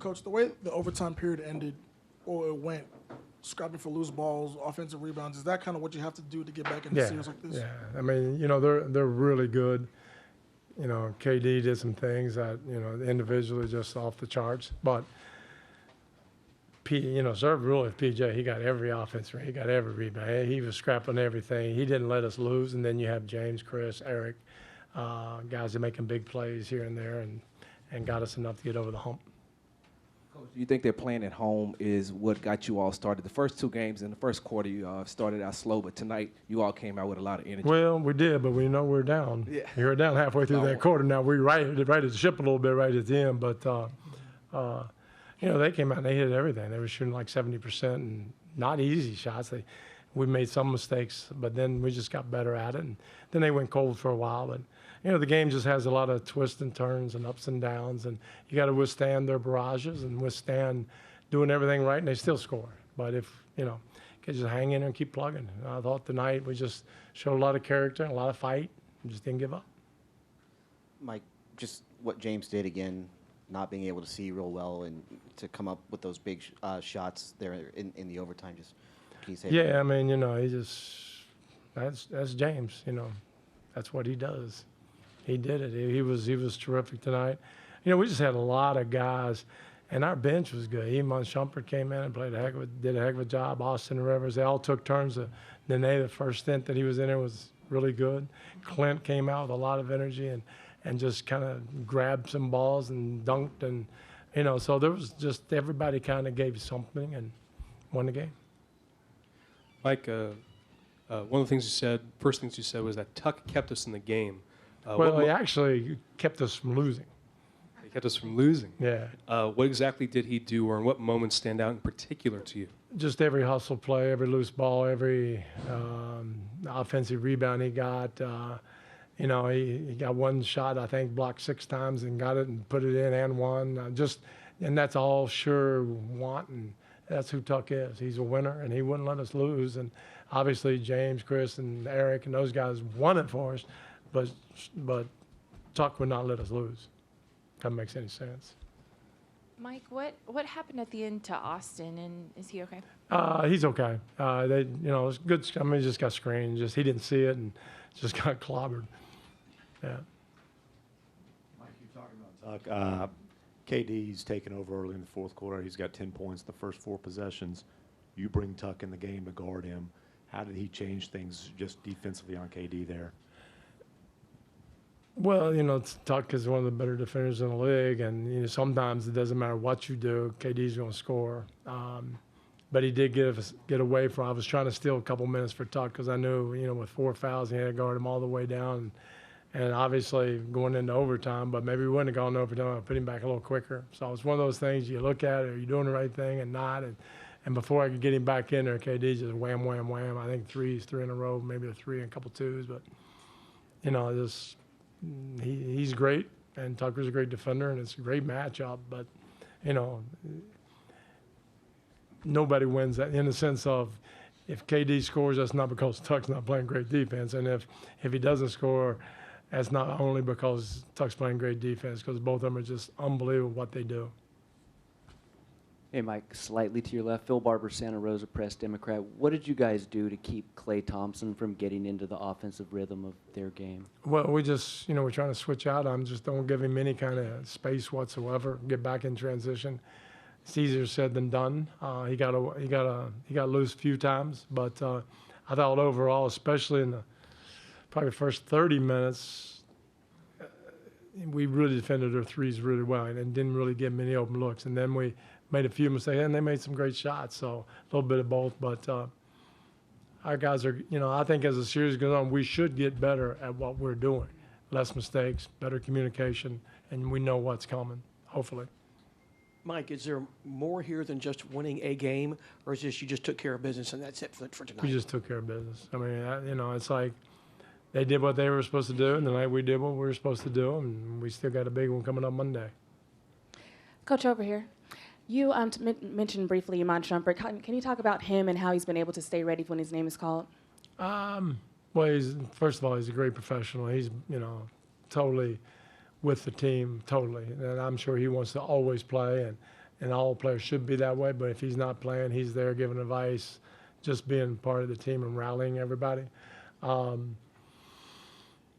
Coach, the way the overtime period ended, or it went, scrapping for loose balls, offensive rebounds, is that kind of what you have to do to get back into series like this? Yeah. I mean, they're really good. KD did some things that, individually just off the charts. But, serve really with PJ, he got every offense, he got every rebound. He was scrapping everything. He didn't let us lose. And then you have James, Chris, Eric, guys that are making big plays here and there and got us enough to get over the hump. Coach, do you think their playing at home is what got you all started? The first two games in the first quarter, you started out slow, but tonight you all came out with a lot of energy. Well, we did, but we know we're down. Yeah. We were down halfway through that quarter. Now we righted the ship a little bit right at the end, but they came out and they hit everything. They were shooting like 70% and not easy shots. We made some mistakes, but then we just got better at it. And then they went cold for a while. But, the game just has a lot of twists and turns and ups and downs. And you got to withstand their barrages and withstand doing everything right, and they still score. But if, can just hang in there and keep plugging. I thought tonight we just showed a lot of character and a lot of fight and just didn't give up. Mike, just what James did again, not being able to see real well and to come up with those big shots there in the overtime. Just can you say? Yeah, I mean, he just that's James. That's what he does. He did it. He was terrific tonight. We just had a lot of guys, and our bench was good. Iman Shumpert came in and did a heck of a job. Austin Rivers, they all took turns. The first stint that he was in there was really good. Clint came out with a lot of energy and just kind of grabbed some balls and dunked, and so there was just everybody kind of gave something and won the game. Mike, one of the first things you said was that Tuck kept us in the game. He actually kept us from losing. He kept us from losing? Yeah. What exactly did he do, or in what moments stand out in particular to you? Just every hustle play, every loose ball, every offensive rebound he got. He got one shot, I think, blocked 6 times and got it and put it in and won. And that's all sure wanting. That's who Tuck is. He's a winner, and he wouldn't let us lose. And obviously James, Chris, and Eric and those guys won it for us, but Tuck would not let us lose. That makes any sense. Mike, what happened at the end to Austin, and is he okay? He's okay. It's good. I mean, he just got screened. He didn't see it and just got clobbered. Yeah. Mike, you're talking about Tuck. KD's taken over early in the fourth quarter. He's got 10 points in the first 4 possessions. You bring Tuck in the game to guard him. How did he change things just defensively on KD there? Well, Tuck is one of the better defenders in the league, and sometimes it doesn't matter what you do, KD's going to score. But he did get away from. I was trying to steal a couple minutes for Tuck because I knew, with 4 fouls, he had to guard him all the way down, and obviously going into overtime. But maybe we wouldn't have gone to overtime. I put him back a little quicker. So it's one of those things you look at: are you doing the right thing and not? And before I could get him back in there, KD just wham, wham, wham. I think 3 in a row, maybe a 3 and a couple 2s. But he's great, and Tucker's a great defender, and it's a great matchup. But nobody wins that in the sense of if KD scores, that's not because Tuck's not playing great defense, and if he doesn't score, that's not only because Tuck's playing great defense, because both of them are just unbelievable what they do. Hey, Mike, slightly to your left, Phil Barber, Santa Rosa Press Democrat. What did you guys do to keep Klay Thompson from getting into the offensive rhythm of their game? Well, we just, we're trying to switch out. Just don't give him any kind of space whatsoever. Get back in transition. It's easier said than done. He got loose a few times, but I thought overall, especially in the probably first 30 minutes, we really defended their threes really well and didn't really give them any open looks. And then we made a few mistakes, and they made some great shots. So a little bit of both, but our guys are, I think as the series goes on, we should get better at what we're doing. Less mistakes, better communication, and we know what's coming, hopefully. Mike, is there more here than just winning a game, or is this you just took care of business and that's it for tonight? We just took care of business. I mean, it's like they did what they were supposed to do, and tonight we did what we were supposed to do, and we still got a big one coming up Monday. Coach, over here. You mentioned briefly Iman Shumpert. Can you talk about him and how he's been able to stay ready when his name is called? Well, first of all, he's a great professional. He's, totally with the team, totally. And I'm sure he wants to always play. and all players should be that way. But if he's not playing, he's there giving advice, just being part of the team and rallying everybody.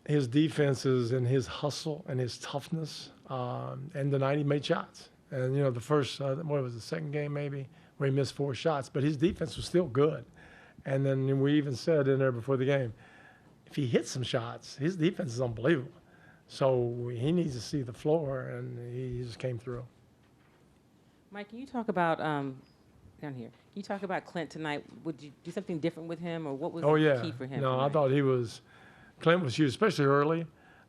His defenses and his hustle and his toughness. And tonight he made shots. And, the first, what was the second game maybe, where he missed 4 shots. But his defense was still good. And then we even said in there before the game, if he hits some shots, his defense is unbelievable. So he needs to see the floor, and he just came through. Mike, can you talk about down here? Can you talk about Clint tonight? Would you do something different with him, or what was key for him? No, tonight? I thought Clint was huge, especially early.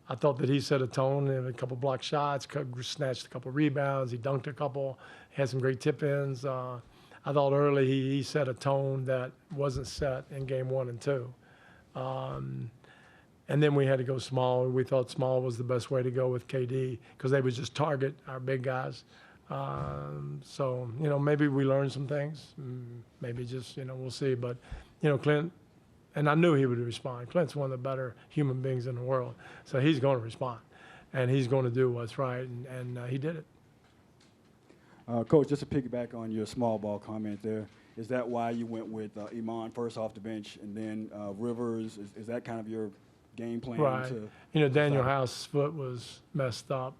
I thought that he set a tone, and a couple block shots, snatched a couple rebounds, he dunked a couple, had some great tip-ins. I thought early he set a tone that wasn't set in game 1 and 2. And then we had to go small. We thought small was the best way to go with KD because they would just target our big guys. So, maybe we learned some things. Maybe just, we'll see. But, Clint, and I knew he would respond. Clint's one of the better human beings in the world. So he's going to respond. And he's going to do what's right. And he did it. Coach, just to piggyback on your small ball comment there, is that why you went with Iman first off the bench and then Rivers? Is that kind of your game plan? Right. Daniel House's foot was messed up,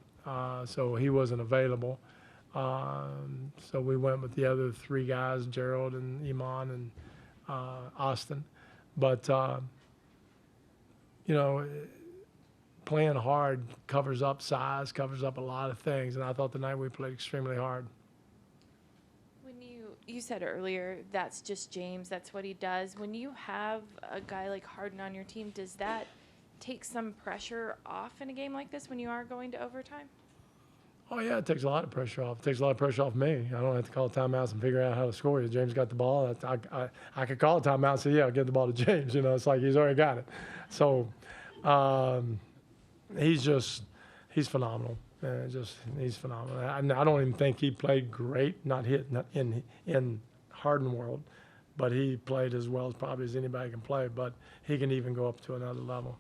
so he wasn't available. So we went with the other 3 guys, Gerald and Iman and Austin. But, playing hard covers up size, covers up a lot of things, and I thought tonight we played extremely hard. When you said earlier, that's just James, that's what he does. When you have a guy like Harden on your team, does that take some pressure off in a game like this when you are going to overtime? Oh, yeah, it takes a lot of pressure off. It takes a lot of pressure off me. I don't have to call timeouts and figure out how to score. James got the ball. I could call a timeout and say, yeah, I'll get the ball to James. It's like he's already got it. So he's phenomenal. He's phenomenal. I don't even think he played great, not in Harden world, but he played as well as probably as anybody can play. But he can even go up to another level.